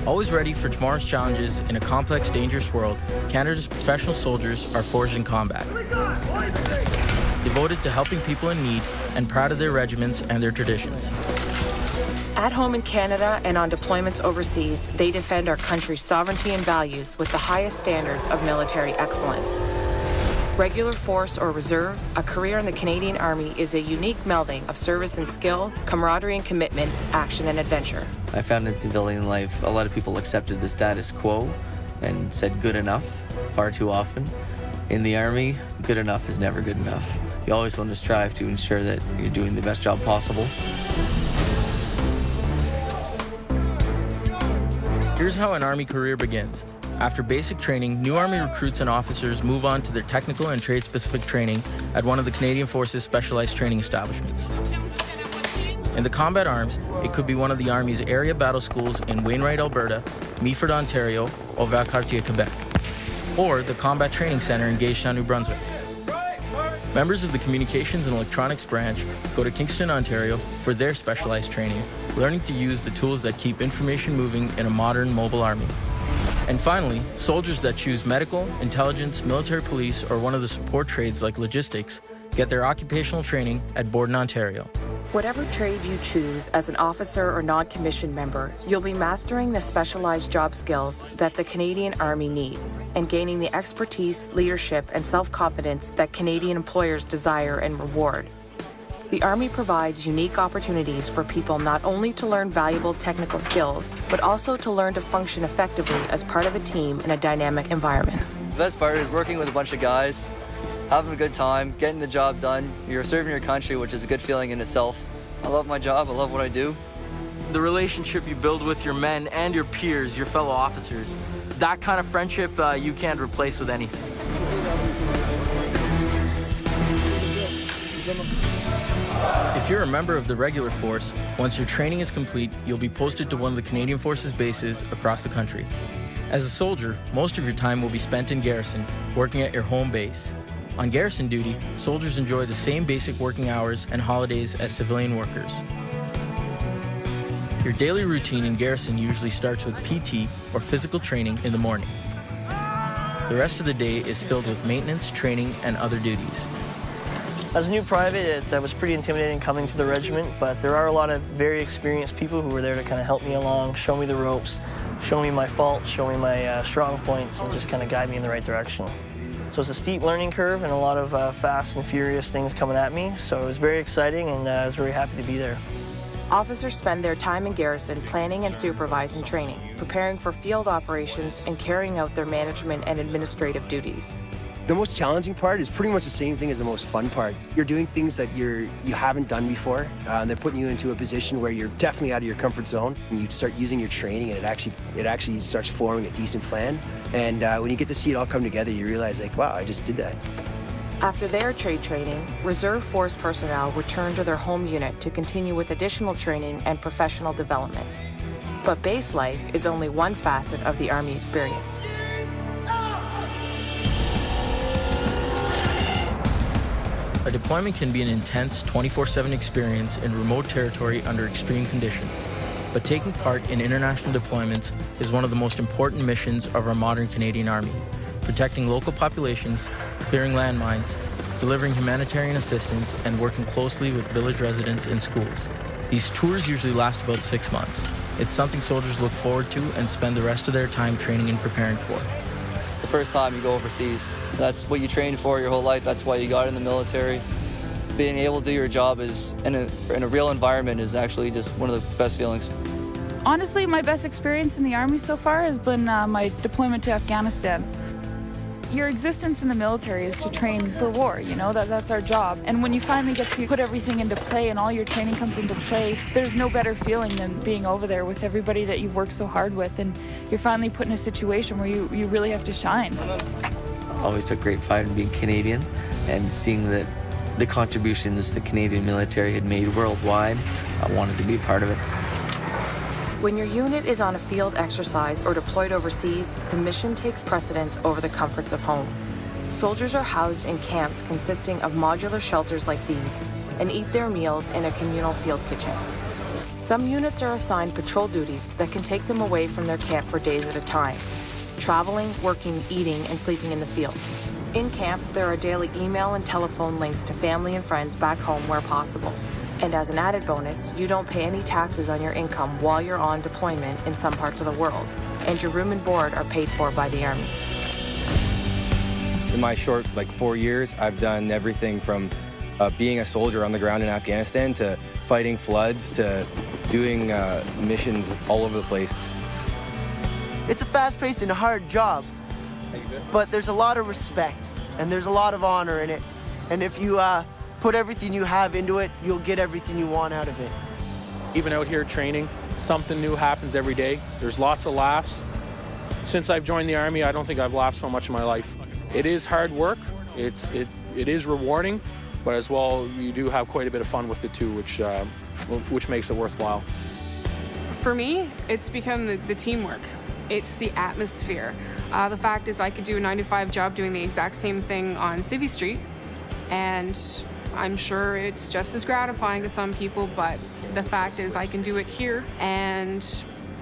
Always ready for tomorrow's challenges in a complex, dangerous world, Canada's professional soldiers are forged in combat. Devoted to helping people in need and proud of their regiments and their traditions. At home in Canada and on deployments overseas, they defend our country's sovereignty and values with the highest standards of military excellence. Regular force or reserve, a career in the Canadian Army is a unique melding of service and skill, camaraderie and commitment, action and adventure. I found in civilian life, a lot of people accepted the status quo and said good enough far too often. In the Army, good enough is never good enough. You always want to strive to ensure that you're doing the best job possible. Here's how an Army career begins. After basic training, new Army recruits and officers move on to their technical and trade-specific training at one of the Canadian Forces specialized training establishments. In the combat arms, it could be one of the Army's area battle schools in Wainwright, Alberta, Meaford, Ontario, or Valcartier, Quebec, or the Combat Training Center in Gagetown, New Brunswick. Members of the Communications and Electronics branch go to Kingston, Ontario for their specialized training, learning to use the tools that keep information moving in a modern mobile army. And finally, soldiers that choose medical, intelligence, military police, or one of the support trades like logistics get their occupational training at Borden, Ontario. Whatever trade you choose as an officer or non-commissioned member, you'll be mastering the specialized job skills that the Canadian Army needs and gaining the expertise, leadership, and self-confidence that Canadian employers desire and reward. The Army provides unique opportunities for people not only to learn valuable technical skills, but also to learn to function effectively as part of a team in a dynamic environment. The best part is working with a bunch of guys, having a good time, getting the job done. You're serving your country, which is a good feeling in itself. I love my job, I love what I do. The relationship you build with your men and your peers, your fellow officers, that kind of friendship you can't replace with anything. If you're a member of the regular force, once your training is complete, you'll be posted to one of the Canadian Forces bases across the country. As a soldier, most of your time will be spent in garrison, working at your home base. On garrison duty, soldiers enjoy the same basic working hours and holidays as civilian workers. Your daily routine in garrison usually starts with PT, or physical training, in the morning. The rest of the day is filled with maintenance, training, and other duties. As a new private, it was pretty intimidating coming to the regiment, but there are a lot of very experienced people who were there to kind of help me along, show me the ropes, show me my faults, show me my strong points, and just kind of guide me in the right direction. So it's a steep learning curve and a lot of fast and furious things coming at me, so it was very exciting and I was very happy to be there. Officers spend their time in garrison planning and supervising training, preparing for field operations, and carrying out their management and administrative duties. The most challenging part is pretty much the same thing as the most fun part. You're doing things that you haven't done before. They're putting you into a position where you're definitely out of your comfort zone, and you start using your training, and it actually starts forming a decent plan. And when you get to see it all come together, you realize, like, wow, I just did that. After their trade training, Reserve Force personnel return to their home unit to continue with additional training and professional development. But base life is only one facet of the Army experience. A deployment can be an intense 24/7 experience in remote territory under extreme conditions. But taking part in international deployments is one of the most important missions of our modern Canadian Army, protecting local populations, clearing landmines, delivering humanitarian assistance, and working closely with village residents and schools. These tours usually last about 6 months. It's something soldiers look forward to and spend the rest of their time training and preparing for. The first time you go overseas, that's what you trained for your whole life. That's why you got in the military. Being able to do your job is in a real environment is actually just one of the best feelings. Honestly, my best experience in the Army so far has been my deployment to Afghanistan. Your existence in the military is to train for war, you know, that's our job. And when you finally get to put everything into play and all your training comes into play, there's no better feeling than being over there with everybody that you've worked so hard with, and you're finally put in a situation where you really have to shine. Always took great pride in being Canadian and seeing that the contributions the Canadian military had made worldwide, I wanted to be a part of it. When your unit is on a field exercise or deployed overseas, the mission takes precedence over the comforts of home. Soldiers are housed in camps consisting of modular shelters like these and eat their meals in a communal field kitchen. Some units are assigned patrol duties that can take them away from their camp for days at a time, traveling, working, eating, and sleeping in the field. In camp, there are daily email and telephone links to family and friends back home where possible. And as an added bonus, you don't pay any taxes on your income while you're on deployment in some parts of the world, and your room and board are paid for by the Army. In my short, 4 years, I've done everything from being a soldier on the ground in Afghanistan to fighting floods to doing missions all over the place. It's a fast-paced and hard job, but there's a lot of respect and there's a lot of honor in it. And if you put everything you have into it, you'll get everything you want out of it. Even out here training, something new happens every day. There's lots of laughs. Since I've joined the Army, I don't think I've laughed so much in my life. It is hard work, it is rewarding, but as well, you do have quite a bit of fun with it too, which makes it worthwhile. For me, it's become the teamwork. It's the atmosphere. The fact is I could do a 9-to-5 job doing the exact same thing on Civvy Street, and I'm sure it's just as gratifying to some people, but the fact is I can do it here, and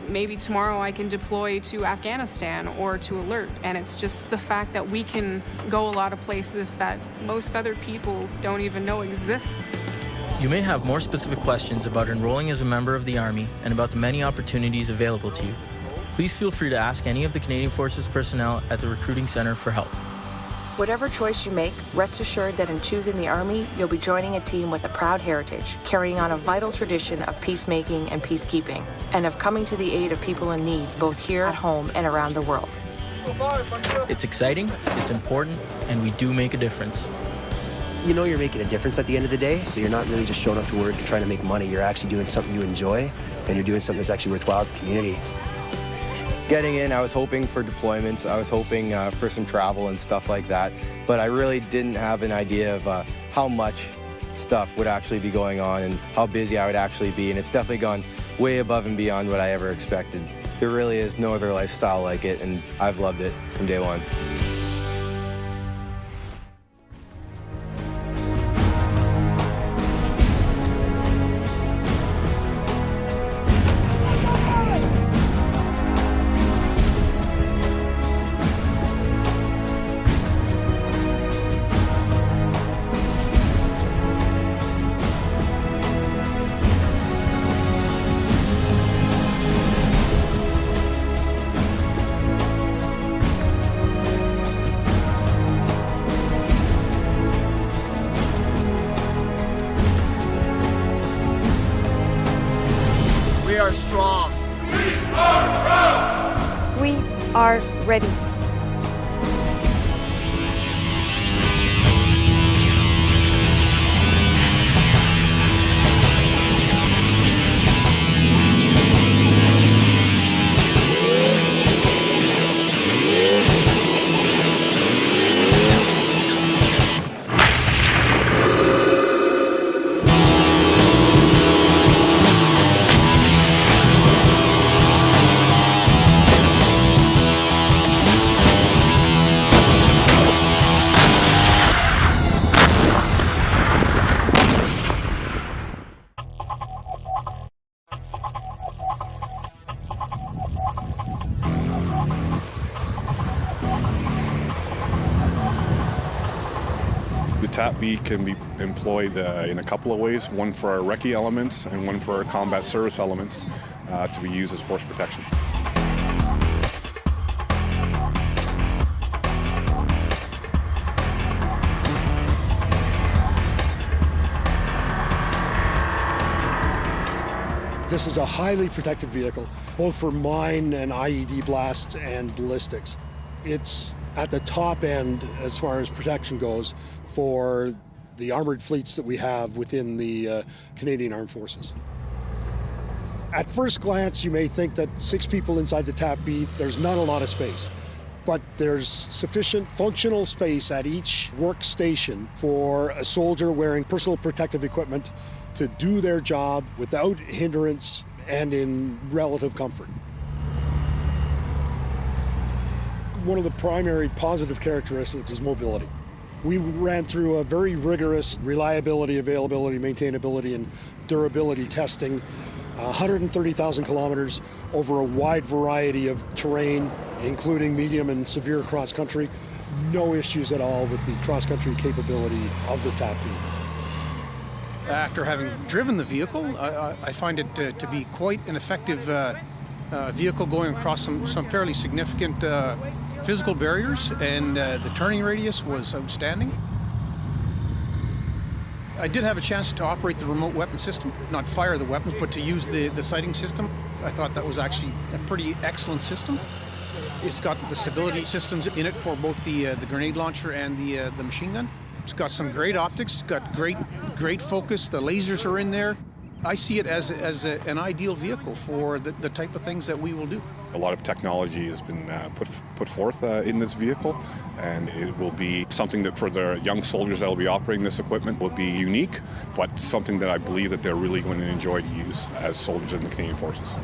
maybe tomorrow I can deploy to Afghanistan or to Alert, and it's just the fact that we can go a lot of places that most other people don't even know exist. You may have more specific questions about enrolling as a member of the Army and about the many opportunities available to you. Please feel free to ask any of the Canadian Forces personnel at the Recruiting Center for help. Whatever choice you make, rest assured that in choosing the Army, you'll be joining a team with a proud heritage, carrying on a vital tradition of peacemaking and peacekeeping, and of coming to the aid of people in need, both here at home and around the world. It's exciting, it's important, and we do make a difference. You know you're making a difference at the end of the day, so you're not really just showing up to work and trying to make money. You're actually doing something you enjoy, and you're doing something that's actually worthwhile to the community. Getting in, I was hoping for deployments, I was hoping for some travel and stuff like that, but I really didn't have an idea of how much stuff would actually be going on and how busy I would actually be, and it's definitely gone way above and beyond what I ever expected. There really is no other lifestyle like it, and I've loved it from day one. We are strong. We are proud. We are ready. The TAPV can be employed in a couple of ways, one for our recce elements and one for our combat service elements to be used as force protection. This is a highly protected vehicle, both for mine and IED blasts and ballistics. It's at the top end as far as protection goes for the armored fleets that we have within the Canadian Armed Forces. At first glance, you may think that 6 people inside the TAPV, there's not a lot of space. But there's sufficient functional space at each workstation for a soldier wearing personal protective equipment to do their job without hindrance and in relative comfort. One of the primary positive characteristics is mobility. We ran through a very rigorous reliability, availability, maintainability, and durability testing 130,000 kilometers over a wide variety of terrain, including medium and severe cross-country. No issues at all with the cross-country capability of the TAPV. After having driven the vehicle, I find it to be quite an effective vehicle going across some fairly significant physical barriers, and the turning radius was outstanding. I did have a chance to operate the remote weapon system, not fire the weapons, but to use the sighting system. I thought that was actually a pretty excellent system. It's got the stability systems in it for both the grenade launcher and the machine gun. It's got some great optics, it's got great focus, the lasers are in there. I see it as an ideal vehicle for the type of things that we will do. A lot of technology has been put forth in this vehicle, and it will be something that for the young soldiers that will be operating this equipment will be unique, but something that I believe that they're really going to enjoy to use as soldiers in the Canadian Forces.